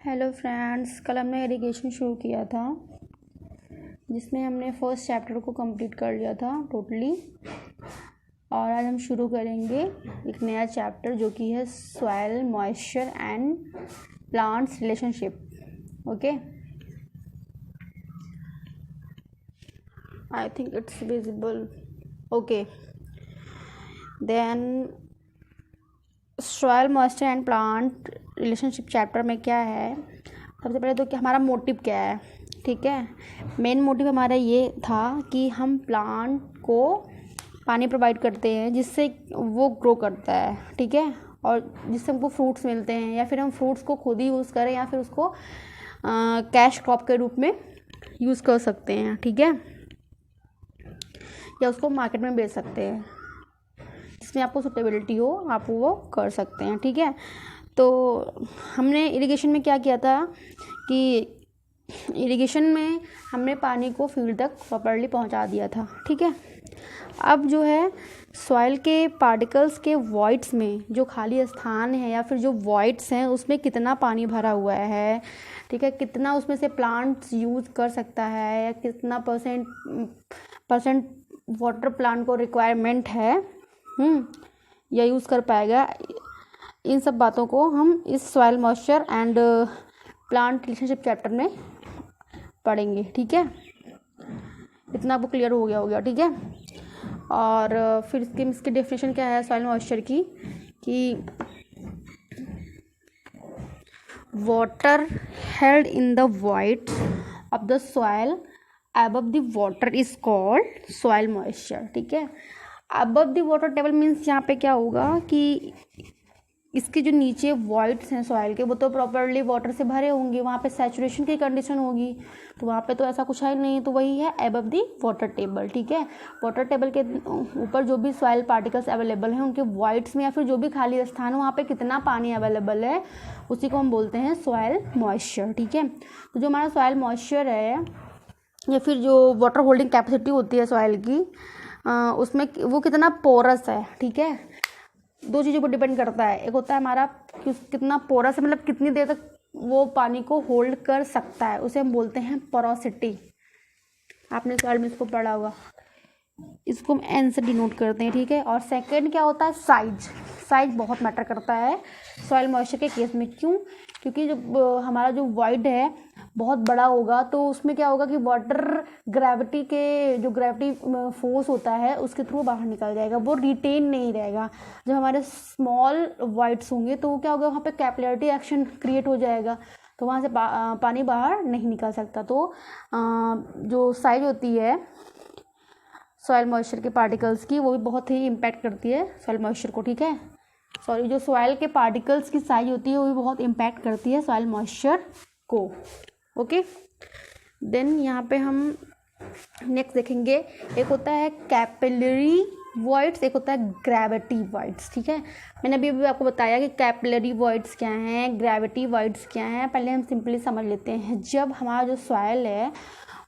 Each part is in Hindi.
हेलो फ्रेंड्स, कल हमने इरिगेशन शुरू किया था जिसमें हमने फर्स्ट चैप्टर को कंप्लीट कर लिया था टोटली। और आज हम शुरू करेंगे एक नया चैप्टर जो कि है soil moisture and plants relationship. Okay, I think it's visible. Okay, then soil moisture and plant relationship chapter में क्या है, सबसे पहले तो क्या हमारा मोटिव क्या है। ठीक है, मेन मोटिव हमारा ये था कि हम प्लांट को पानी प्रोवाइड करते हैं जिससे वो ग्रो करता है। ठीक है, और जिससे हमको फ्रूट्स मिलते हैं, या फिर हम फ्रूट्स को खुद ही यूज़ करें या फिर उसको कैश क्रॉप के रूप में यूज़ कर सकते हैं। ठीक है, या उसको मार्केट में बेच सकते हैं, जिसमें आपको सुटेबिलिटी हो आप वो कर सकते हैं। ठीक है, तो हमने इरिगेशन में क्या किया था कि इरिगेशन में हमने पानी को फील्ड तक प्रॉपर्ली पहुंचा दिया था। ठीक है, अब जो है सॉइल के पार्टिकल्स के वॉइड्स में जो खाली स्थान है या फिर जो वॉइड्स हैं उसमें कितना पानी भरा हुआ है। ठीक है, कितना उसमें से प्लांट्स यूज़ कर सकता है, या कितना परसेंट वाटर प्लांट को रिक्वायरमेंट है या यूज़ कर पाएगा। इन सब बातों को हम इस soil moisture and plant relationship chapter में पढ़ेंगे। ठीक है, इतना आपको क्लियर हो गया। ठीक है, और फिर इसकी डेफिनेशन क्या है सॉइल मॉइस्चर की, कि water held in the void of the soil above the water is called soil moisture। ठीक है, above the water table means यहाँ पे क्या होगा कि इसके जो नीचे वॉइड्स हैं सॉइल के वो तो प्रॉपर्ली वाटर से भरे होंगे, वहाँ पे सैचुरेशन की कंडीशन होगी, तो वहाँ पे तो ऐसा कुछ है नहीं, तो वही है above the water टेबल। ठीक है, वाटर टेबल के ऊपर जो भी सॉइल पार्टिकल्स अवेलेबल हैं उनके वॉइड्स में या फिर जो भी खाली स्थान है वहाँ पे कितना पानी अवेलेबल है उसी को हम बोलते हैं सॉइल मॉइस्चर। ठीक है, तो जो हमारा सॉइल मॉइस्चर है या फिर जो वाटर होल्डिंग कैपेसिटी होती है सॉइल की, उसमें वो कितना पोरस है। ठीक है, दो चीज़ों पर डिपेंड करता है। एक होता है हमारा कितना पोरस है, मतलब कितनी देर तक वो पानी को होल्ड कर सकता है, उसे हम बोलते हैं पोरोसिटी। आपने सॉइल में इसको पढ़ा होगा, इसको हम एन से डिनोट करते हैं। ठीक है, और सेकंड क्या होता है साइज बहुत मैटर करता है सॉइल मॉइस्चर के केस में। क्यों? क्योंकि जब हमारा जो वॉइड है बहुत बड़ा होगा तो उसमें क्या होगा कि वाटर ग्रेविटी फोर्स होता है उसके थ्रू बाहर निकल जाएगा, वो रिटेन नहीं रहेगा। जब हमारे स्मॉल वॉइड्स होंगे तो क्या होगा, वहाँ पे कैपिलरिटी एक्शन क्रिएट हो जाएगा, तो वहाँ से पानी बाहर नहीं निकल सकता। तो जो साइज होती है सॉइल मॉइस्चर के पार्टिकल्स की वो भी बहुत ही इम्पैक्ट करती है सॉइल मॉइस्चर को। ठीक है, जो सॉइल के पार्टिकल्स की साइज होती है वो भी बहुत इम्पैक्ट करती है सॉइल मॉइस्चर को। ओके, देन यहाँ पे हम नेक्स्ट देखेंगे, एक होता है कैपिलरी वॉइड्स, एक होता है ग्रेविटी वॉइड्स। ठीक है, मैंने अभी आपको बताया कि कैपिलरी वॉइड्स क्या हैं, ग्रेविटी वॉइड्स क्या हैं। पहले हम सिंपली समझ लेते हैं। जब हमारा जो सॉइल है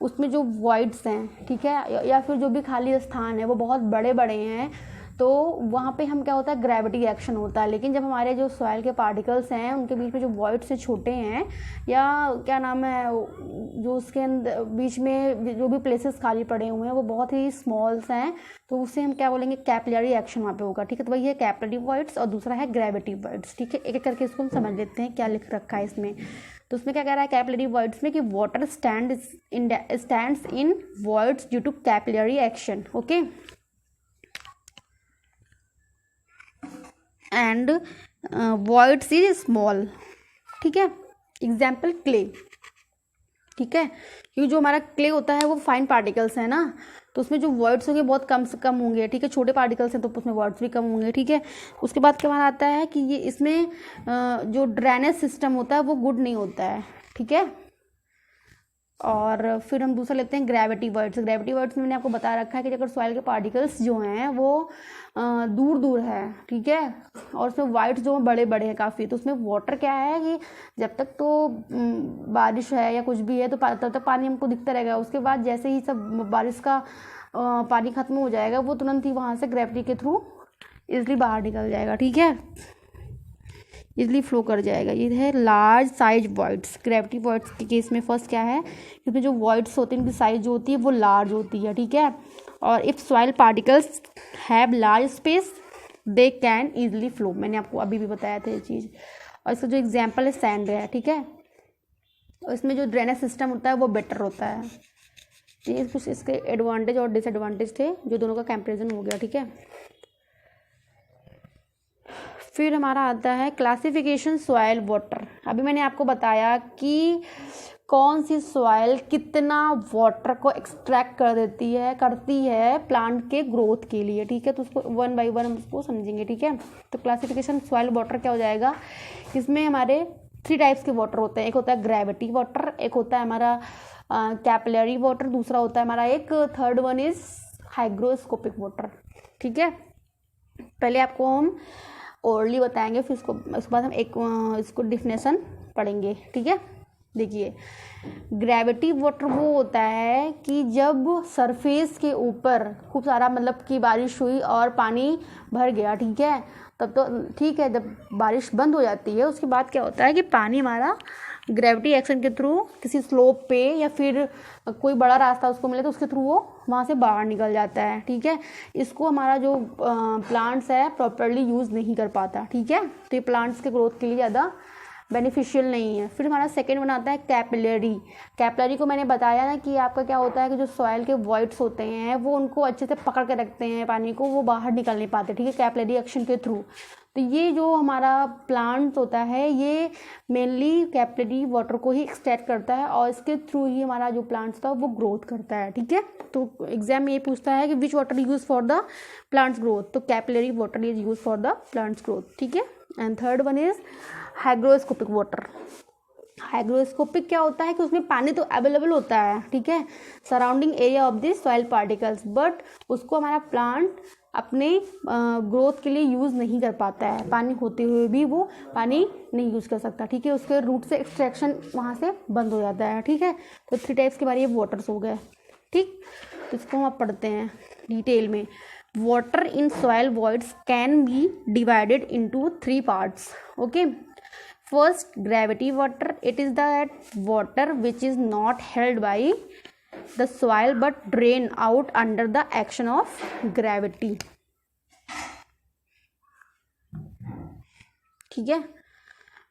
उसमें जो वॉइड्स हैं, ठीक है, या फिर जो भी खाली स्थान है वो बहुत बड़े बड़े हैं, तो वहाँ पे हम क्या होता है ग्रेविटी एक्शन होता है। लेकिन जब हमारे जो सॉइल के पार्टिकल्स हैं उनके बीच में जो वॉइड से छोटे हैं, या क्या नाम है जो उसके अंदर बीच में जो भी प्लेसेस खाली पड़े हुए हैं वो बहुत ही स्मॉल्स हैं, तो उससे हम क्या बोलेंगे कैपिलरी एक्शन वहाँ पे होगा। ठीक है, तो वही है कैपिलरी वॉइड्स और दूसरा है ग्रेविटी वॉइड्स। ठीक है, एक एक करके इसको हम समझ लेते हैं क्या लिख रखा है इसमें। तो उसमें क्या कह रहा है कैपिलरी वॉइड्स में कि water stands in voids due to capillary action. Okay, and voids is small. ठीक है, एग्जाम्पल क्ले। ठीक है, क्योंकि जो हमारा क्ले होता है वो फाइन पार्टिकल्स है ना, तो उसमें जो वॉइड्स होंगे बहुत कम से कम होंगे। ठीक है, छोटे पार्टिकल्स हैं तो उसमें वॉइड्स भी कम होंगे। ठीक है, उसके बाद क्या आता है कि ये इसमें जो ड्रेनेज सिस्टम होता है वो गुड नहीं होता है। ठीक है, और फिर हम दूसरा लेते हैं ग्रेविटी वॉइड्स। ग्रेविटी वॉइड्स में मैंने आपको बता रखा है कि अगर सॉइल के पार्टिकल्स जो हैं वो दूर दूर है, ठीक है, और उसमें वाइड्स जो बड़े बड़े हैं काफ़ी, तो उसमें वाटर क्या है कि जब तक तो बारिश है या कुछ भी है तो तब तक पानी हमको दिखता रहेगा। उसके बाद जैसे ही सब बारिश का पानी खत्म हो जाएगा वो तुरंत ही वहाँ से ग्रेविटी के थ्रू इजली बाहर निकल जाएगा। ठीक है, इजली फ्लो कर जाएगा। ये है large size voids. Gravity voids के केस में फर्स्ट क्या है, इसमें जो वॉइड्स होते हैं उनकी साइज जो होती है वो लार्ज होती है, ठीक है। और if soil particles have large space they can easily flow, मैंने आपको अभी भी बताया था ये चीज़। और इसका जो एग्जाम्पल है सैंड है, ठीक है। और इसमें जो ड्रेनेज सिस्टम होता है वो बेटर होता है। ये कुछ इसके एडवांटेज और डिसएडवांटेज थे जो दोनों का कंपैरिजन हो गया, ठीक है। फिर हमारा आता है क्लासिफिकेशन सॉइल वाटर। अभी मैंने आपको बताया कि कौन सी सॉइल कितना वाटर को एक्सट्रैक्ट करती है प्लांट के ग्रोथ के लिए, ठीक है। तो उसको वन बाय वन हम उसको समझेंगे, ठीक है। तो क्लासिफिकेशन सॉइल वाटर क्या हो जाएगा, इसमें हमारे 3 टाइप्स के वाटर होते हैं। एक होता है ग्रेविटी वाटर, एक होता है हमारा कैपिलरी वाटर, दूसरा होता है हमारा एक third one is hygroscopic water, ठीक है। पहले आपको हम ओरली बताएंगे, फिर उसके बाद हम एक इसको डिफिनेशन पढ़ेंगे, ठीक है। देखिए, ग्रेविटी वाटर वो होता है कि जब सरफेस के ऊपर खूब सारा मतलब कि बारिश हुई और पानी भर गया, ठीक है, तब तो ठीक है। जब बारिश बंद हो जाती है उसके बाद क्या होता है कि पानी हमारा ग्रेविटी एक्शन के थ्रू किसी स्लोप पे या फिर कोई बड़ा रास्ता उसको मिले तो उसके थ्रू वो वहाँ से बाहर निकल जाता है, ठीक है। इसको हमारा जो प्लांट्स है प्रॉपरली यूज़ नहीं कर पाता, ठीक है। तो ये प्लांट्स के ग्रोथ के लिए ज़्यादा बेनिफिशियल नहीं है। फिर हमारा सेकेंड वन आता है कैपिलरी। कैपिलरी को मैंने बताया ना कि आपका क्या होता है कि जो सॉइल के वॉइड्स होते हैं वो उनको अच्छे से पकड़ के रखते हैं पानी को, वो बाहर निकल नहीं पाते, ठीक है, कैपिलरी एक्शन के थ्रू। तो ये जो हमारा प्लांट होता है ये मेनली कैपिलरी वाटर को ही एक्सट्रैक्ट करता है और इसके थ्रू ही हमारा जो प्लांट्स था वो ग्रोथ करता है, ठीक है। तो एग्जाम में ये पूछता है कि which water use for the plants growth, तो capillary water is use for the plants growth, ठीक है। And third one is hygroscopic water. Hygroscopic क्या होता है कि उसमें पानी तो अवेलेबल होता है, ठीक है, surrounding area of the soil particles, but उसको हमारा प्लांट अपने ग्रोथ के लिए यूज़ नहीं कर पाता है। पानी होते हुए भी वो पानी नहीं यूज़ कर सकता, ठीक है। उसके रूट से एक्सट्रैक्शन वहाँ से बंद हो जाता है, ठीक है। तो 3 टाइप्स के बारे ये वाटर्स हो गए, ठीक। तो इसको हम अब पढ़ते हैं डिटेल में। Water in soil voids can be divided into 3 parts, okay. First, gravity water. It is that water which is not held by the soil but drain out under the action of gravity. ठीक है।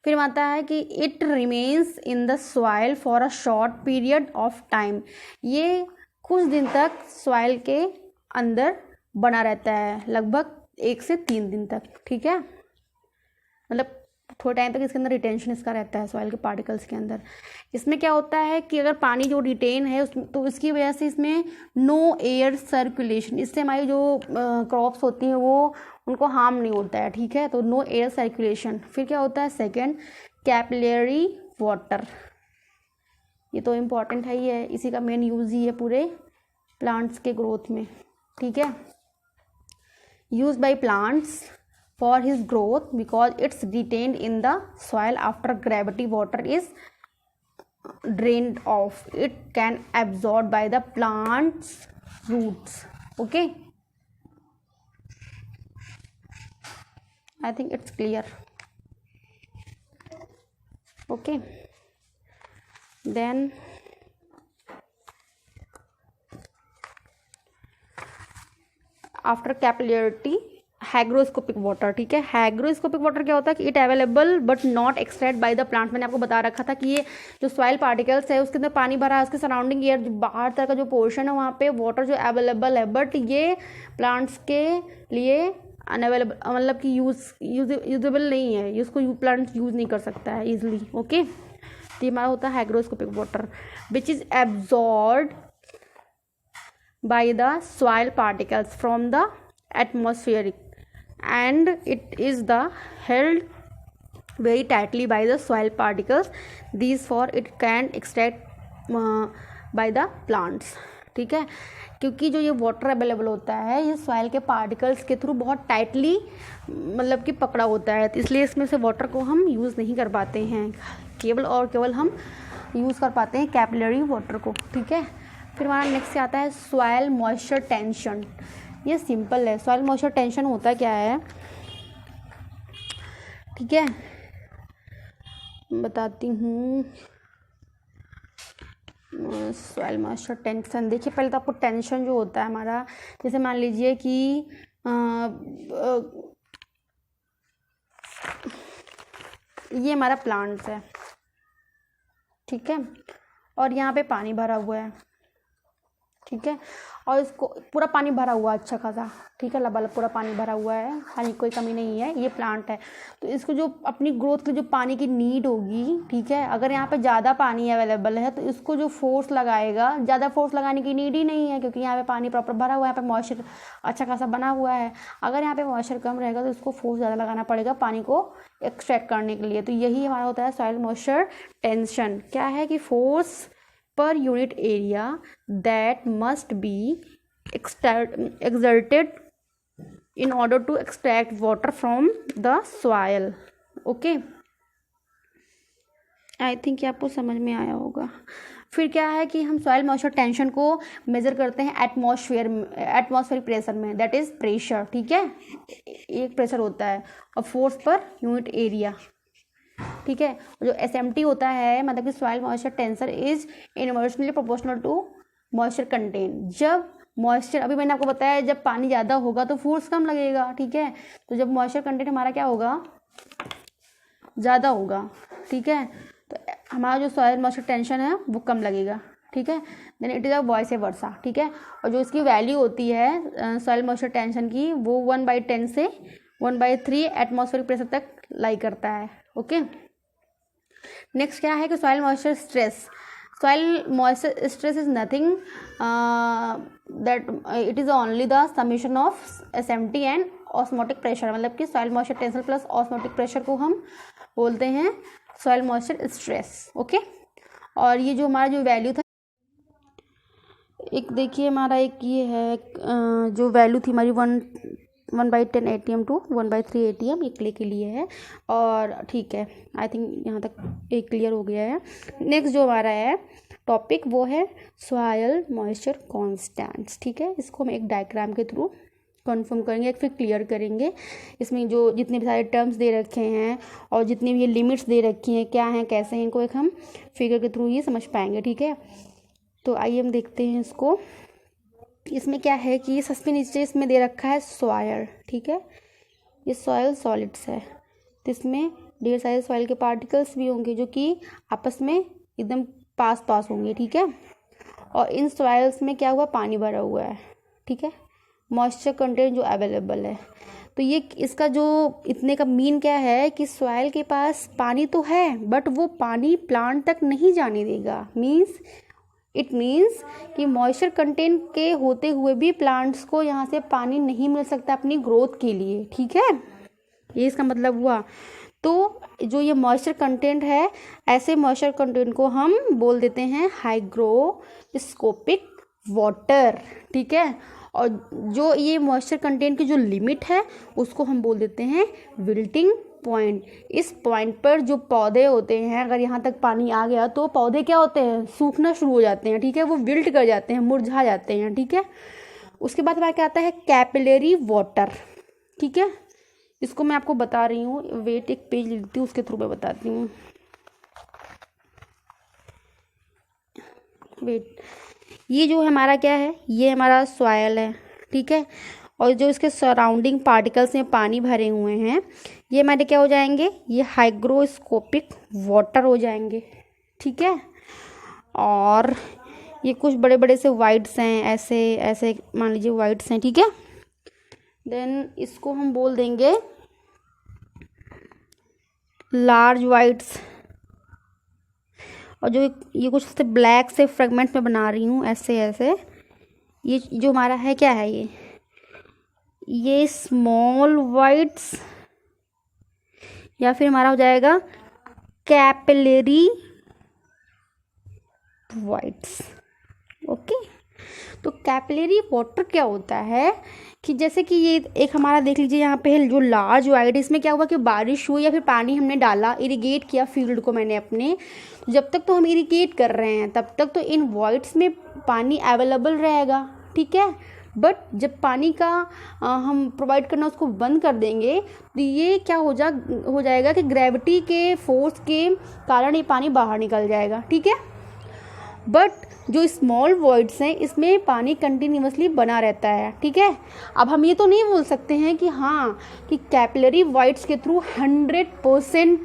फिर आता है कि it remains in the soil for a short period of time. ये कुछ दिन तक सॉइल के अंदर बना रहता है, लगभग 1 से 3 दिन तक, ठीक है। मतलब थोड़े टाइम तक इसके अंदर रिटेंशन इसका रहता है सॉइल के पार्टिकल्स के अंदर। इसमें क्या होता है कि अगर पानी जो रिटेन है उसमें, तो इसकी वजह से इसमें नो एयर सर्कुलेशन, इससे हमारी जो क्रॉप्स होती हैं वो उनको हार्म नहीं होता है, ठीक है। तो नो एयर सर्कुलेशन। फिर क्या होता है सेकेंड, कैपिलरी वाटर। ये तो इम्पॉर्टेंट है ही है, इसी का मेन यूज़ ही है पूरे प्लांट्स के ग्रोथ में, ठीक है। Use by plants for his growth because it's retained in the soil after gravity water is drained off. It can absorb by the plant's roots, okay. I think it's clear, okay. Then after capillarity, hygroscopic water, ठीक है। हाइग्रोस्कोपिक वाटर क्या होता है कि it available but not extract by the plant. मैंने आपको बता रखा था कि ये जो सॉइल पार्टिकल्स है उसके अंदर पानी भरा है, उसके सराउंडिंग एयर जो बाहर तक का जो पोर्शन है वहाँ पे वाटर जो अवेलेबल है, बट ये प्लांट्स के लिए अनअवेलेबल, मतलब कि यूजेबल नहीं है, इसको प्लांट्स यूज़ नहीं कर सकता है ईजिली, ओके। तो ये हमारा होता है hygroscopic water which is absorbed by the soil particles from the atmospheric and it is the held very tightly by the soil particles. These for it can extract by the plants, ठीक है। क्योंकि जो ये वाटर अवेलेबल होता है ये सॉइल के पार्टिकल्स के थ्रू बहुत टाइटली मतलब कि पकड़ा होता है, तो इसलिए इसमें से वाटर को हम यूज़ नहीं कर पाते हैं, केवल और केवल हम यूज़ कर पाते हैं कैपिलरी वाटर को, ठीक है। फिर हमारा नेक्स्ट से आता है सॉइल मॉइस्चर टेंशन। ये सिंपल है। सॉइल मॉइस्चर टेंशन होता क्या है, ठीक है। बताती हूँ। सॉइल मॉइस्चर टेंशन, देखिए पहले तो आपको टेंशन जो होता है हमारा, जैसे मान लीजिए कि ये हमारा प्लांट्स है, ठीक है, और यहाँ पे पानी भरा हुआ है, ठीक है, और इसको पूरा पानी भरा हुआ है अच्छा खासा, ठीक है, लबालब पूरा पानी भरा हुआ है, पानी कोई कमी नहीं है, ये प्लांट है। तो इसको जो अपनी ग्रोथ के जो पानी की नीड होगी, ठीक है, अगर यहाँ पे ज़्यादा पानी अवेलेबल है तो इसको जो फोर्स लगाएगा, ज़्यादा फोर्स लगाने की नीड ही नहीं है, क्योंकि यहाँ पे पानी प्रॉपर भरा हुआ है, यहाँ पे मॉइस्चर अच्छा खासा बना हुआ है। अगर यहाँ पे मॉइस्चर कम रहेगा तो इसको फोर्स ज़्यादा लगाना पड़ेगा पानी को एक्सट्रैक्ट करने के लिए। तो यही हमारा होता है सॉइल मॉइस्चर टेंशन। क्या है कि force per unit area that must be exerted in order to extract water from the soil. Okay, I think आपको समझ में आया होगा। फिर क्या है कि हम सॉइल मॉइस्चर टेंशन को मेजर करते हैं एटमॉस्फेरिक प्रेशर में, दैट इज प्रेशर, ठीक है, एक प्रेशर होता है, और फोर्स पर यूनिट एरिया, ठीक है। जो SMT होता है, मतलब कि soil moisture tensor is inversely proportional to moisture content. जब मॉइस्चर, अभी मैंने आपको बताया, जब पानी ज़्यादा होगा तो फोर्स कम लगेगा, ठीक है, तो जब मॉइस्चर कंटेंट हमारा क्या होगा, ज़्यादा होगा, ठीक है, तो हमारा जो सॉइल मॉइस्चर टेंशन है वो कम लगेगा, ठीक है। Then it is a vice versa, ठीक है। और जो इसकी वैल्यू होती है सॉइल मॉइस्चर टेंशन की, वो 1/10 से 1/3 एटमॉस्फेरिक प्रेशर तक लाई करता है। ओके, नेक्स्ट क्या है कि soil moisture stress. Soil moisture stress is nothing that it is only the summation of SMT and osmotic pressure, मतलब कि soil moisture tension plus osmotic pressure को हम बोलते हैं सॉइल मॉइस्चर स्ट्रेस। ओके, और ये जो हमारा जो वैल्यू था, एक देखिए हमारा एक ये है जो वैल्यू थी हमारी 1/10 ATM टू 1/3 ATM, ये क्ले के लिए है, और ठीक है, आई थिंक यहाँ तक एक क्लियर हो गया है। नेक्स्ट जो हमारा है टॉपिक वो है सॉइल मॉइस्चर कांस्टेंट्स, ठीक है, इसको हम एक डायग्राम के थ्रू कन्फर्म करेंगे, फिर क्लियर करेंगे। इसमें जो जितने भी सारे टर्म्स दे रखे हैं और जितनी भी ये लिमिट्स दे रखी हैं क्या हैं कैसे हैं, इनको एक हम फिगर के थ्रू ही समझ पाएंगे, ठीक है। तो आइए हम देखते हैं इसको। इसमें क्या है कि सबसे नीचे इसमें दे रखा है सॉइल, ठीक है, ये सॉइल सॉलिड्स है, तो इसमें ढेर सारे सॉइल के पार्टिकल्स भी होंगे जो कि आपस में एकदम पास होंगे, ठीक है। और इन सॉइल्स में क्या हुआ, पानी भरा हुआ है, ठीक है, मॉइस्चर कंटेंट जो अवेलेबल है। तो ये इसका जो इतने का मीन क्या है कि सॉइल के पास पानी तो है बट वो पानी प्लांट तक नहीं जाने देगा। इट मीन्स कि मॉइस्चर कंटेंट के होते हुए भी प्लांट्स को यहाँ से पानी नहीं मिल सकता अपनी ग्रोथ के लिए, ठीक है, ये इसका मतलब हुआ। तो जो ये मॉइस्चर कंटेंट है, ऐसे मॉइस्चर कंटेंट को हम बोल देते हैं हाइग्रोस्कोपिक वाटर, ठीक है। और जो ये मॉइस्चर कंटेंट की जो लिमिट है उसको हम बोल देते हैं विल्टिंग पॉइंट। इस पॉइंट पर जो पौधे होते हैं, अगर यहाँ तक पानी आ गया तो पौधे क्या होते हैं, सूखना शुरू हो जाते हैं, ठीक है, वो विल्ट कर जाते हैं, मुरझा जाते हैं, ठीक है। उसके बाद हमारा क्या आता है, कैपिलरी वाटर, ठीक है, इसको मैं आपको बता रही हूँ, वेट एक पेज लेती हूँ उसके थ्रू मैं बताती हूँ। वेट, ये जो हमारा क्या है, ये हमारा सॉइल है, ठीक है, और जो इसके सराउंडिंग पार्टिकल्स में पानी भरे हुए हैं ये हमारे क्या हो जाएंगे, ये हाइग्रोस्कोपिक वाटर हो जाएंगे, ठीक है। और ये कुछ बड़े बड़े से वाइड्स हैं, ऐसे ऐसे मान लीजिए वाइड्स हैं, ठीक है। देन इसको हम बोल देंगे लार्ज वाइड्स। और जो ये कुछ से ब्लैक से फ्रेगमेंट्स में बना रही हूँ ऐसे ऐसे, ये जो हमारा है क्या है, ये स्मॉल वाइड्स, या फिर हमारा हो जाएगा कैपिलरी वाइड्स। ओके, तो कैपिलरी वाटर क्या होता है कि जैसे कि ये एक हमारा देख लीजिए यहाँ पे जो लार्ज वाइड, इसमें क्या हुआ कि बारिश हुई या फिर पानी हमने डाला, इरिगेट किया फील्ड को मैंने अपने, जब तक तो हम इरिगेट कर रहे हैं तब तक तो इन वॉइड्स में पानी अवेलेबल रहेगा, ठीक है। बट जब पानी का हम प्रोवाइड करना उसको बंद कर देंगे तो ये क्या हो जाएगा कि ग्रेविटी के फोर्स के कारण ये पानी बाहर निकल जाएगा, ठीक है। बट जो स्मॉल वॉइड्स हैं इसमें पानी कंटिन्यूसली बना रहता है, ठीक है। अब हम ये तो नहीं बोल सकते हैं कि हाँ कि कैपिलरी वॉइड्स के थ्रू 100%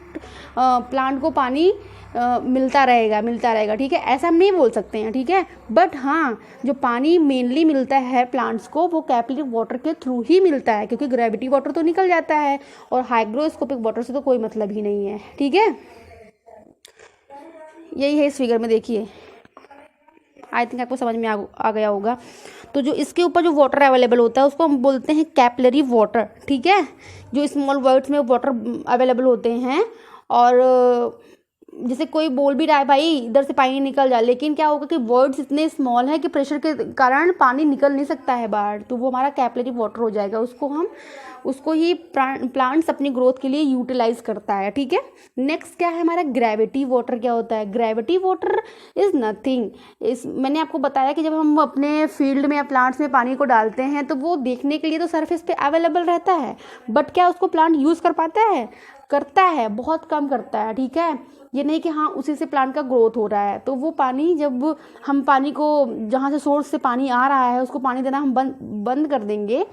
प्लांट को पानी मिलता रहेगा, ठीक है, ऐसा हम नहीं बोल सकते हैं, ठीक है। बट हाँ, जो पानी मेनली मिलता है प्लांट्स को वो कैपिलरी वाटर के थ्रू ही मिलता है, क्योंकि ग्रेविटी वाटर तो निकल जाता है और हाइग्रोस्कोपिक वाटर से तो कोई मतलब ही नहीं है, ठीक है। यही है इस फिगर में, देखिए, आई थिंक आपको समझ में आ गया होगा। तो जो इसके ऊपर जो वाटर अवेलेबल होता है उसको हम बोलते हैं कैपिलरी वाटर, ठीक है। जो स्मॉल वर्ड्स में वाटर अवेलेबल होते हैं, और जैसे कोई बोल भी रहा है भाई इधर से पानी निकल जाए, लेकिन क्या होगा कि वर्ड्स इतने स्मॉल है कि प्रेशर के कारण पानी निकल नहीं सकता है बाहर, तो वो हमारा कैपिलरी वाटर हो जाएगा। उसको ही प्लांट्स अपनी ग्रोथ के लिए यूटिलाइज करता है, ठीक है। नेक्स्ट क्या है हमारा ग्रेविटी वाटर। क्या होता है ग्रेविटी वाटर? Is nothing. मैंने आपको बताया कि जब हम अपने फील्ड में या प्लांट्स में पानी को डालते हैं तो वो देखने के लिए तो सरफेस पे अवेलेबल रहता है, बट क्या उसको प्लांट यूज कर पाता है? करता है, बहुत कम करता है, ठीक है। ये नहीं कि हाँ उसी से प्लांट का ग्रोथ हो रहा है। तो वो पानी, जब हम पानी को जहाँ से सोर्स से पानी आ रहा है उसको पानी देना हम बंद कर देंगे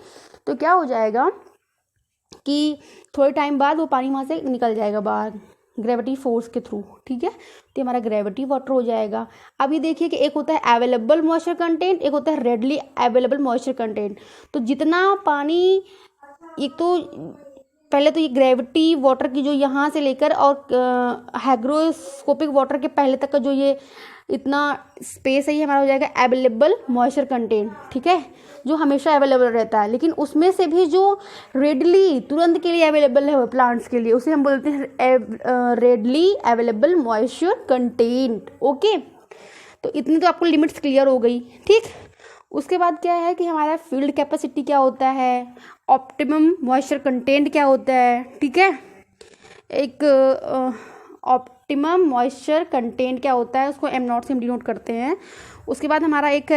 तो क्या हो जाएगा कि थोड़े टाइम बाद वो पानी वहाँ से निकल जाएगा बाहर ग्रेविटी फोर्स के थ्रू, ठीक है। तो हमारा ग्रेविटी वाटर हो जाएगा। अभी देखिए कि एक होता है अवेलेबल मॉइस्चर कंटेंट, एक होता है रेडली अवेलेबल मॉइस्चर कंटेंट। तो जितना पानी, एक तो पहले तो ये ग्रेविटी वाटर की जो यहाँ से लेकर और हाइग्रोस्कोपिक वाटर के पहले तक का जो ये इतना स्पेस है ये हमारा हो जाएगा अवेलेबल मॉइस्चर कंटेंट, ठीक है, जो हमेशा अवेलेबल रहता है। लेकिन उसमें से भी जो रेडली तुरंत के लिए अवेलेबल है प्लांट्स के लिए उसे हम बोलते हैं readily available moisture content, okay. तो इतनी तो आपको लिमिट्स क्लियर हो गई, ठीक। उसके बाद क्या है कि हमारा फील्ड कैपेसिटी क्या होता है, ऑप्टिमम मॉइस्चर कंटेंट क्या होता है, ठीक है। एक ऑप्टिमम मॉइस्चर कंटेंट क्या होता है उसको m0 से हम डिनोट करते हैं। उसके बाद हमारा एक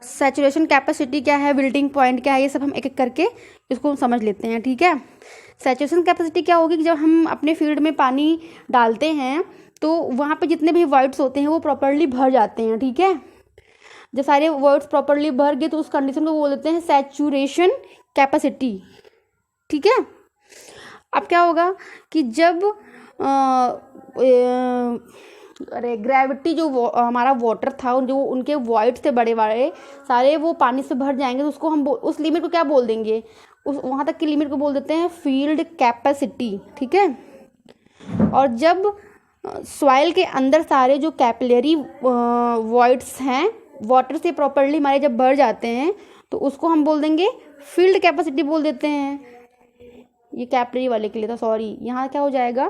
सैचुरेशन कैपेसिटी क्या है, विल्टिंग पॉइंट क्या है, ये सब हम एक एक करके इसको समझ लेते हैं, ठीक है। सैचुरेशन कैपेसिटी क्या होगी कि जब हम अपने फील्ड में पानी डालते हैं तो वहाँ पे जितने भी वर्ड्स होते हैं वो प्रॉपरली भर जाते हैं, ठीक है। जब सारे वर्ड्स प्रॉपरली भर गए तो उस कंडीशन को बोल देते हैं सैचुरेशन कैपेसिटी, ठीक है। अब क्या होगा कि जब अरे ग्रेविटी जो हमारा वाटर था, जो उनके वॉइड्स थे बड़े बड़े सारे, वो पानी से भर जाएंगे तो उसको हम उस लिमिट को क्या बोल देंगे, उस वहाँ तक की लिमिट को बोल देते हैं फील्ड कैपेसिटी, ठीक है। और जब सॉइल के अंदर सारे जो कैपिलरी वॉइड्स हैं वाटर से प्रॉपरली हमारे जब भर जाते हैं तो उसको हम बोल देंगे फील्ड कैपेसिटी बोल देते हैं। ये कैपिलरी वाले के लिए था, सॉरी। यहाँ क्या हो जाएगा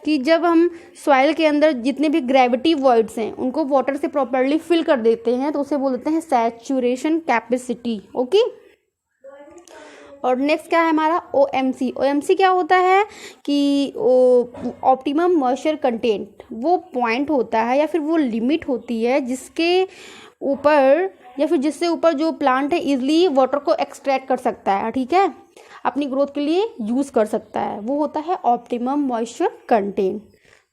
कि जब हम सॉइल के अंदर जितने भी ग्रेविटी वॉइड्स हैं उनको वाटर से प्रॉपरली फिल कर देते हैं तो उसे बोल देते हैं सैचुरेशन कैपेसिटी, ओके। और नेक्स्ट क्या है हमारा OMC। OMC क्या होता है कि ऑप्टिमम मॉइस्चर कंटेंट, वो पॉइंट होता है या फिर वो लिमिट होती है जिसके ऊपर या फिर जिससे ऊपर जो प्लांट है इजीली वाटर को एक्सट्रैक्ट कर सकता है, ठीक है, अपनी ग्रोथ के लिए यूज़ कर सकता है, वो होता है ऑप्टिमम मॉइस्चर कंटेंट।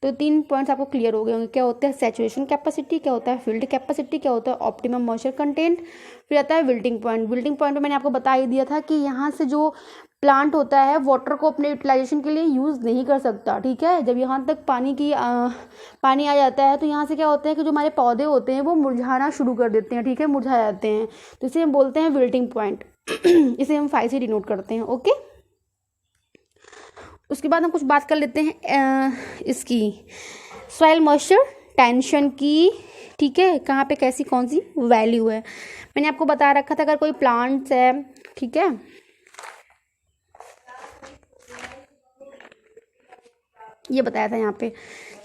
तो 3 पॉइंट्स आपको क्लियर हो गए होंगे, क्या होता है सैचुरेशन कैपेसिटी, क्या होता है फील्ड कैपेसिटी, क्या होता है ऑप्टिमम मॉइस्चर कंटेंट, फिर आता है विल्टिंग पॉइंट। विल्टिंग पॉइंट में मैंने आपको बता ही दिया था कि यहाँ से जो प्लांट होता है वाटर को अपने यूटिलाइजेशन के लिए यूज़ नहीं कर सकता, ठीक है। जब यहाँ तक पानी आ जाता है तो यहाँ से क्या होता है कि जो हमारे पौधे होते हैं वो मुरझाना शुरू कर देते हैं, ठीक है, मुरझा जाते हैं, तो इसे हम बोलते हैं विल्टिंग पॉइंट। इसे हम 5 से डिनोट करते हैं, ओके। उसके बाद हम कुछ बात कर लेते हैं इसकी सॉइल मॉइस्चर टेंशन की, ठीक है, कहाँ पे कैसी कौन सी वैल्यू है। मैंने आपको बता रखा था अगर कोई प्लांट्स है, ठीक है, ये बताया था यहाँ पे,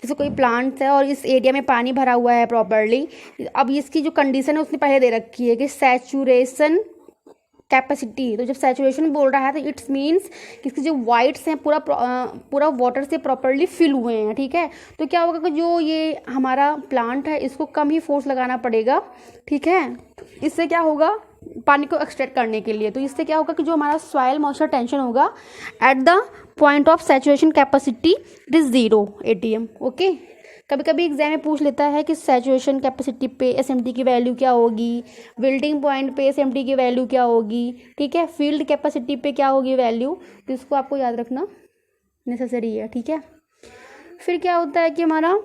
जैसे कोई प्लांट्स है और इस एरिया में पानी भरा हुआ है प्रॉपरली। अब इसकी जो कंडीशन है उसने पहले दे रखी है कि सैचुरेशन कैपेसिटी। तो जब सैचुरेशन बोल रहा है तो इट्स मीन्स कि इसके जो वाइट्स हैं पूरा वाटर से प्रॉपरली फिल हुए हैं, ठीक है। तो क्या होगा कि जो ये हमारा प्लांट है इसको कम ही फोर्स लगाना पड़ेगा, ठीक है। इससे क्या होगा पानी को एक्सट्रैक्ट करने के लिए। तो इससे क्या होगा कि जो हमारा सॉइल मॉइस्चर टेंशन होगा at the point of saturation capacity it is 0 ATM। Okay, कभी कभी एग्जाम में पूछ लेता है कि सैचुरेशन कैपेसिटी पे SMT की वैल्यू क्या होगी, विल्टिंग पॉइंट पे SMT की वैल्यू क्या होगी, ठीक है, फील्ड कैपेसिटी पे क्या होगी वैल्यू। तो इसको आपको याद रखना नेसेसरी है, ठीक है। फिर क्या होता है कि हमारा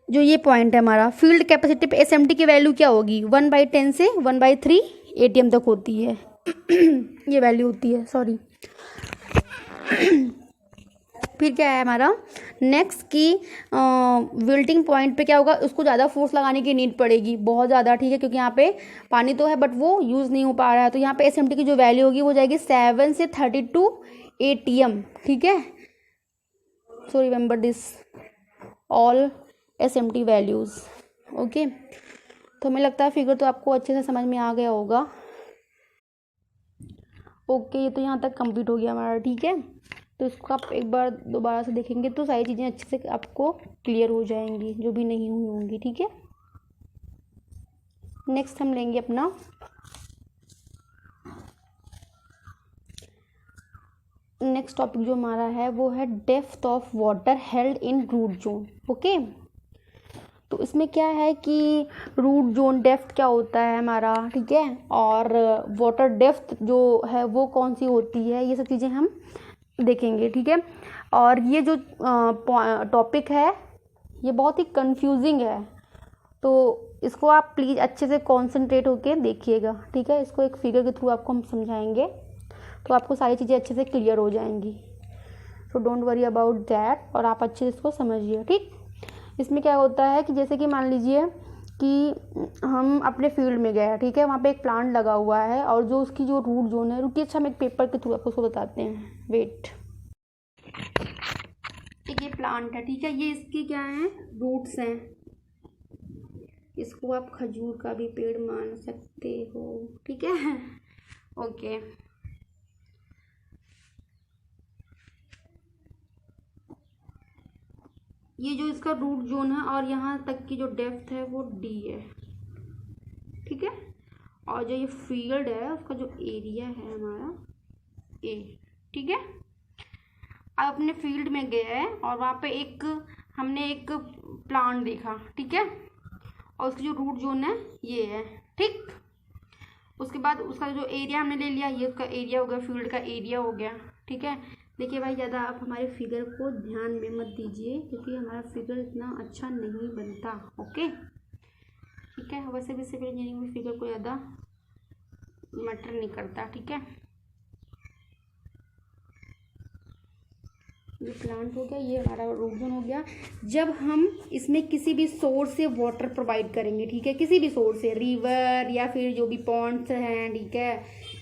जो ये पॉइंट है हमारा फील्ड कैपेसिटी पे SMT की वैल्यू क्या होगी, 1/10 से 1/3 ATM तक होती है ये वैल्यू होती है, सॉरी। फिर क्या है हमारा नेक्स्ट की विल्टिंग पॉइंट पे क्या होगा, उसको ज़्यादा फोर्स लगाने की नीड पड़ेगी, बहुत ज़्यादा, ठीक है, क्योंकि यहाँ पे पानी तो है बट वो यूज़ नहीं हो पा रहा है। तो यहाँ पे SMT की जो वैल्यू होगी वो जाएगी 7 से 32 ATM, ठीक है। So remember this all SMT values. Okay, तो हमें लगता है फिगर तो आपको अच्छे से समझ में आ गया होगा। ओके, ये तो यहाँ तक कंप्लीट हो गया हमारा, ठीक है। तो इसको आप एक बार दोबारा से देखेंगे तो सारी चीज़ें अच्छे से आपको क्लियर हो जाएंगी जो भी नहीं हुई होंगी, ठीक है। नेक्स्ट हम लेंगे अपना नेक्स्ट टॉपिक जो हमारा है वो है depth of water held in root zone. Okay, तो इसमें क्या है कि रूट जोन डेप्थ क्या होता है हमारा, ठीक है, और वाटर डेप्थ जो है वो कौन सी होती है, ये सब चीज़ें हम देखेंगे, ठीक है। और ये जो टॉपिक है ये बहुत ही कंफ्यूजिंग है, तो इसको आप प्लीज़ अच्छे से कॉन्सेंट्रेट होके देखिएगा, ठीक है। इसको एक फिगर के थ्रू आपको हम समझाएंगे तो आपको सारी चीज़ें अच्छे से क्लियर हो जाएंगी। So don't worry about that, और आप अच्छे से इसको समझिए, ठीक। इसमें क्या होता है कि जैसे कि मान लीजिए कि हम अपने फील्ड में गए, ठीक है, वहाँ पे एक प्लांट लगा हुआ है और जो उसकी जो रूट जोन है, रुकिए, अच्छा हम एक पेपर के थ्रू आपको उसको बताते हैं, वेट। एक ये प्लांट है, ठीक है, ये इसकी क्या है, रूट्स हैं। इसको आप खजूर का भी पेड़ मान सकते हो, ठीक है। ओके, ये जो इसका रूट जोन है और यहाँ तक की जो डेप्थ है वो D है, ठीक है। और जो ये फील्ड है उसका जो एरिया है हमारा A, ठीक है। अब अपने फील्ड में गए हैं और वहाँ पे हमने एक प्लांट देखा, ठीक है, और उसकी जो रूट जोन है ये है, ठीक। उसके बाद उसका जो एरिया हमने ले लिया, ये उसका एरिया हो गया, फील्ड का एरिया हो गया, ठीक है। देखिए भाई, ज़्यादा आप हमारे फिगर को ध्यान में मत दीजिए क्योंकि हमारा फिगर इतना अच्छा नहीं बनता, ओके, ठीक है। वैसे भी सिविल इंजीनियरिंग में फिगर को ज़्यादा मैटर नहीं करता, ठीक है। ये प्लांट हो गया, ये हमारा रूट जोन हो गया। जब हम इसमें किसी भी सोर्स से वाटर प्रोवाइड करेंगे, ठीक है, किसी भी सोर्स से, रिवर या फिर जो भी पॉन्ड्स हैं, ठीक है,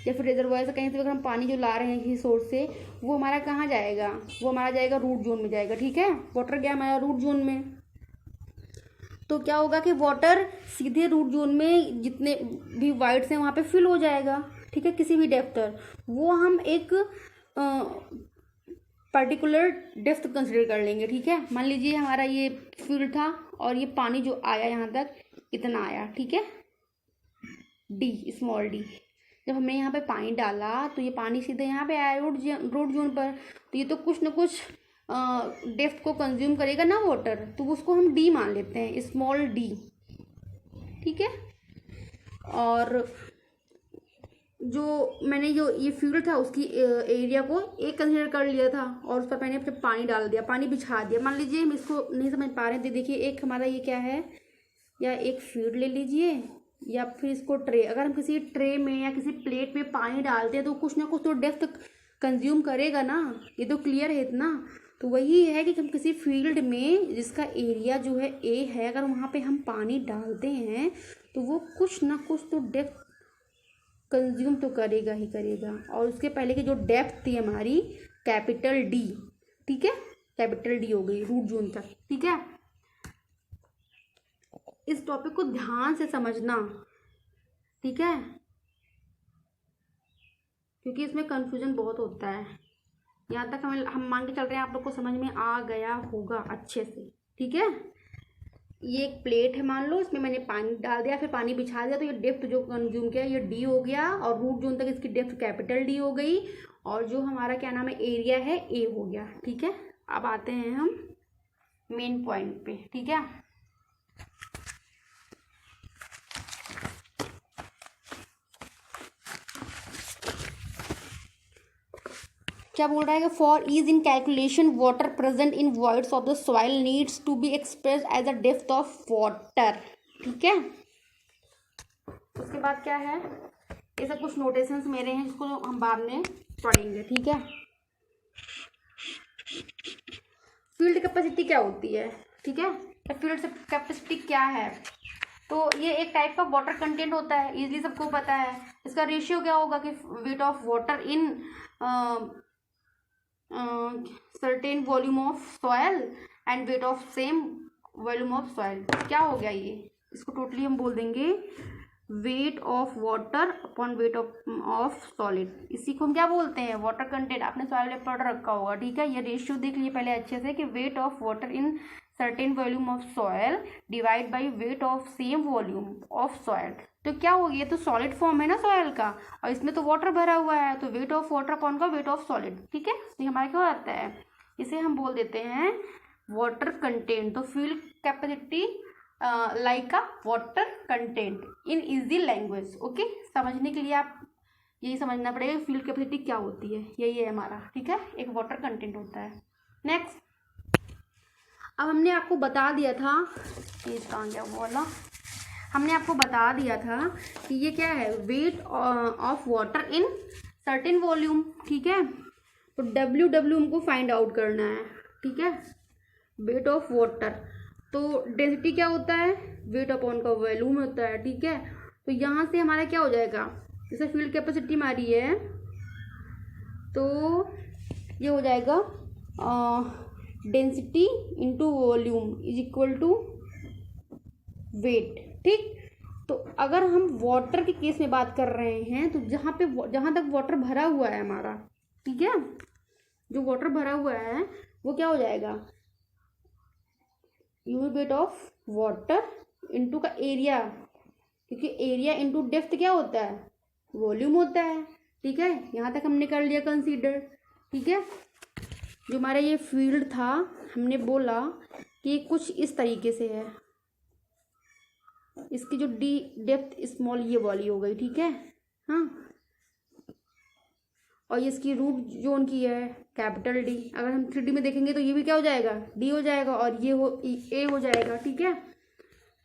या फिर रिजर्वायर से कहीं से अगर हम पानी जो ला रहे हैं किसी सोर्स से, वो हमारा कहाँ जाएगा, वो हमारा जाएगा रूट जोन में जाएगा, ठीक है। वाटर गया हमारा रूट जोन में, तो क्या होगा कि वाटर सीधे रूट जोन में जितने भी वाइड्स हैं वहाँ पे फिल हो जाएगा, ठीक है, किसी भी डेप्थ तक। वो हम एक पर्टिकुलर डेप्थ कंसिडर कर लेंगे, ठीक है। मान लीजिए हमारा ये फील्ड था और ये पानी जो आया यहाँ तक इतना आया, ठीक है, D, स्मॉल d। जब हमने यहाँ पे पानी डाला तो ये पानी सीधे यहाँ पे आया रूट जोन पर, तो ये तो कुछ ना कुछ डेप्थ को कंज्यूम करेगा ना वाटर, तो उसको हम D मान लेते हैं, स्मॉल d, ठीक है। और जो मैंने जो ये फील्ड था उसकी एरिया को एक कंसिडर कर लिया था और उस पर मैंने जब पानी डाल दिया, पानी बिछा दिया। मान लीजिए हम इसको नहीं समझ पा रहे थे, देखिए एक हमारा ये क्या है, या एक फील्ड ले लीजिए या फिर इसको ट्रे, अगर हम किसी ट्रे में या किसी प्लेट में पानी डालते हैं तो कुछ ना कुछ तो डेप्थ कंज्यूम करेगा ना, ये तो क्लियर है इतना। तो वही है कि हम किसी फील्ड में जिसका एरिया जो है A है, अगर वहाँ पे हम पानी डालते हैं तो वो कुछ ना कुछ तो डेप्थ कंज्यूम तो करेगा ही करेगा। और उसके पहले की जो डेप्थ थी हमारी कैपिटल D, ठीक है, कैपिटल D हो गई रूट जोन तक, ठीक है। इस टॉपिक को ध्यान से समझना, ठीक है, क्योंकि इसमें कंफ्यूजन बहुत होता है। यहाँ तक हम मान के चल रहे हैं आप लोग को समझ में आ गया होगा अच्छे से, ठीक है। ये एक प्लेट है मान लो, इसमें मैंने पानी डाल दिया, फिर पानी बिछा दिया, तो ये डेप्थ जो कंज्यूम किया ये डी हो गया, और रूट जोन तक इसकी डेप्थ कैपिटल डी हो गई, और जो हमारा क्या नाम है एरिया है ए हो गया। ठीक है, अब आते हैं हम मेन पॉइंट पे। ठीक है, क्या बोल रहा है कि for ease in calculation water present in voids of the soil needs to be express as a depth of water. ठीक है, उसके बाद क्या है, ये सब कुछ नोटेशंस मेरे हैं जिसको हम बाद में पढ़ेंगे। ठीक है, फील्ड कैपेसिटी क्या होती है? ठीक है, फील्ड कैपेसिटी क्या है? तो ये एक टाइप का वाटर कंटेंट होता है, इजीली सबको पता है। इसका रेशियो क्या होगा कि weight of water in certain volume of soil and weight of same volume of soil. क्या हो गया ये, इसको टोटली हम बोल देंगे weight of water upon weight of solid. इसी को हम क्या बोलते हैं, वाटर कंटेंट। आपने सॉइल में पढ़ रखा होगा। ठीक है, ये रेशियो देख लिए पहले अच्छे से कि weight of water in certain volume of soil divide by weight of same volume of soil. तो क्या हो गया, तो सॉलिड फॉर्म है ना सॉयल का, और इसमें तो वाटर भरा हुआ है, तो वेट ऑफ वाटर कौन का, वेट ऑफ सॉलिड। ठीक है, तो हमारा क्या आता है, इसे हम बोल देते हैं वाटर कंटेंट। तो field capacity like a water content in easy language. Okay, समझने के लिए आप यही समझना पड़ेगा फील्ड कैपेसिटी क्या होती है, यही है हमारा। ठीक है, एक वाटर कंटेंट होता है। नेक्स्ट, अब हमने आपको बता दिया था, ये कहाँ गया वो वाला, हमने आपको बता दिया था कि ये क्या है, weight of water in certain volume. ठीक है, तो डब्ल्यू हमको फाइंड आउट करना है। ठीक है, वेट ऑफ वाटर, तो डेंसिटी क्या होता है, वेट अपॉन का वॉल्यूम होता है। ठीक है, तो यहाँ से हमारा क्या हो जाएगा, जैसे फील्ड कैपेसिटी हमारी है तो ये हो जाएगा density into volume is equal to weight. ठीक, तो अगर हम वाटर के केस में बात कर रहे हैं तो जहाँ तक वाटर भरा हुआ है हमारा, ठीक है, जो वाटर भरा हुआ है वो क्या हो जाएगा, unit weight of water into का एरिया, क्योंकि एरिया इंटू डेप्थ क्या होता है, वॉल्यूम होता है। ठीक है, यहाँ तक हमने कर लिया कंसीडर। ठीक है, जो हमारा ये फील्ड था हमने बोला कि कुछ इस तरीके से है, इसकी जो डी डेप्थ स्मॉल ये वाली हो गई। ठीक है, हाँ, और ये इसकी रूट जोन की है कैपिटल डी। अगर हम 3D में देखेंगे तो ये भी क्या हो जाएगा, डी हो जाएगा, और ये ए हो जाएगा। ठीक है,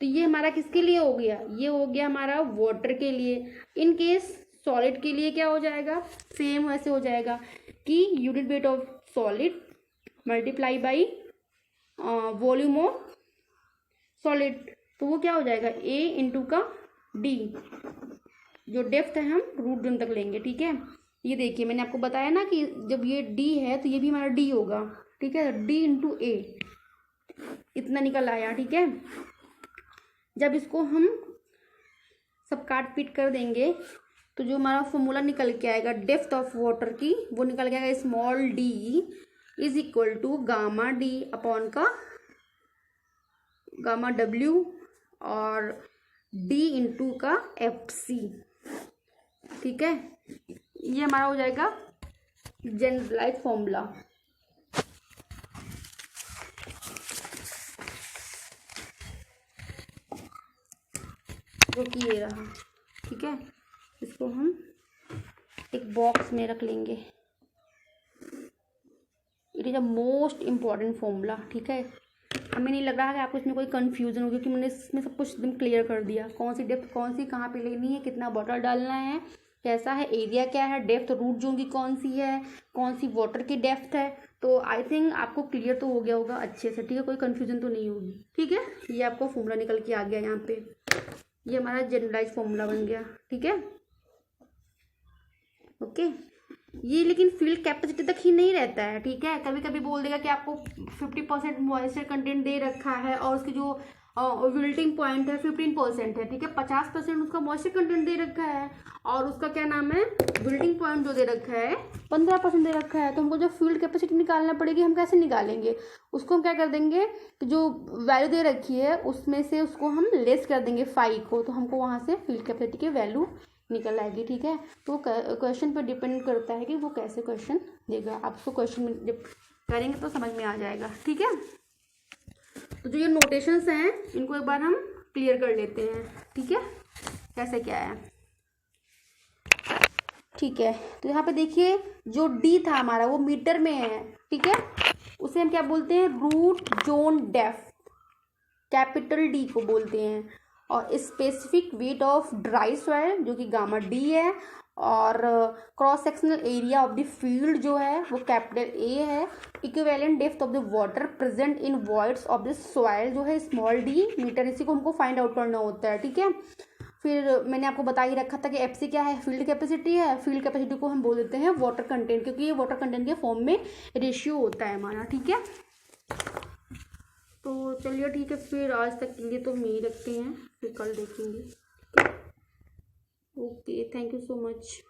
तो ये हमारा किसके लिए हो गया, ये हो गया हमारा वाटर के लिए। इन केस सॉलिड के लिए क्या हो जाएगा, सेम वैसे हो जाएगा कि unit weight of solid multiply by volume of solid, तो वो क्या हो जाएगा ए इंटू का डी, जो डेप्थ है हम रूट जोन तक लेंगे। ठीक है, ये देखिए मैंने आपको बताया ना कि जब ये डी है तो ये भी हमारा डी होगा। ठीक है, डी इंटू ए इतना निकल आया। ठीक है, जब इसको हम सब काट पीट कर देंगे तो जो हमारा फॉर्मूला निकल के आएगा डेप्थ ऑफ वाटर की, वो निकल के आएगा small d is equal to gamma d upon का गामा डब्ल्यू और डी इंटू का एफ सी। ठीक है, ये हमारा हो जाएगा जनरलाइज फॉर्मूला। जो कि ये रहा। ठीक है, इसको हम एक बॉक्स में रख लेंगे। It is a most important formula. ठीक है, हमें नहीं लग रहा है कि आपको इसमें कोई कन्फ्यूज़न हो, क्योंकि मैंने इसमें सब कुछ एकदम क्लियर कर दिया, कौन सी डेप्थ कौन सी कहाँ पे लेनी है, कितना वाटर डालना है, कैसा है एरिया, क्या है डेप्थ, रूट जोन की कौन सी है, कौन सी वाटर की डेप्थ है। तो आई थिंक आपको क्लियर तो हो गया होगा अच्छे से। ठीक है, कोई कन्फ्यूजन तो नहीं होगी। ठीक है, ये आपको फॉर्मूला निकल के आ गया यहाँ पे, ये हमारा जनरलाइज फॉर्मूला बन गया। ठीक है, ओके, ये लेकिन फील्ड कैपेसिटी तक ही नहीं रहता है। ठीक है, कभी कभी बोल देगा कि आपको 50% मॉइस्चर कंटेंट दे रखा है और उसकी जो विल्टिंग पॉइंट है 15% है। ठीक है, 50% उसका मॉइस्चर कंटेंट दे रखा है और उसका क्या नाम है विल्टिंग पॉइंट जो दे रखा है 15% दे रखा है। तो हमको जो फील्ड कैपेसिटी निकालना पड़ेगी, हम कैसे निकालेंगे, उसको हम क्या कर देंगे कि जो वैल्यू दे रखी है उसमें से उसको हम लेस कर देंगे 5 को, तो हमको वहाँ से फील्ड कैपेसिटी की वैल्यू निकल आएगी। ठीक है, तो क्वेश्चन पर डिपेंड करता है कि वो कैसे क्वेश्चन देगा। आप उसको क्वेश्चन में जब करेंगे तो समझ में आ जाएगा। ठीक है, तो जो ये नोटेशंस हैं इनको एक बार हम क्लियर कर लेते हैं। ठीक है, कैसे क्या है। ठीक है, तो यहाँ पे देखिए जो डी था हमारा वो मीटर में है। ठीक है, उसे हम क्या बोलते हैं, root zone depth, capital D को बोलते हैं। और specific weight of dry soil जो कि गामा डी है, और cross sectional area of the field जो है वो कैपिटल ए है। Equivalent depth of the water present in voids of the soil जो है स्मॉल डी मीटर, इसी को हमको फाइंड आउट करना होता है। ठीक है, फिर मैंने आपको बता ही रखा था कि एफ सी क्या है, फील्ड कैपेसिटी है। फील्ड कैपेसिटी को हम बोल देते हैं वाटर कंटेंट, क्योंकि ये वाटर कंटेंट के फॉर्म में रेशियो होता है हमारा। ठीक है, तो चलिए ठीक है, फिर आज तक के लिए तो हम यही रखते हैं, फिर कल देखेंगे। Okay, thank you so much.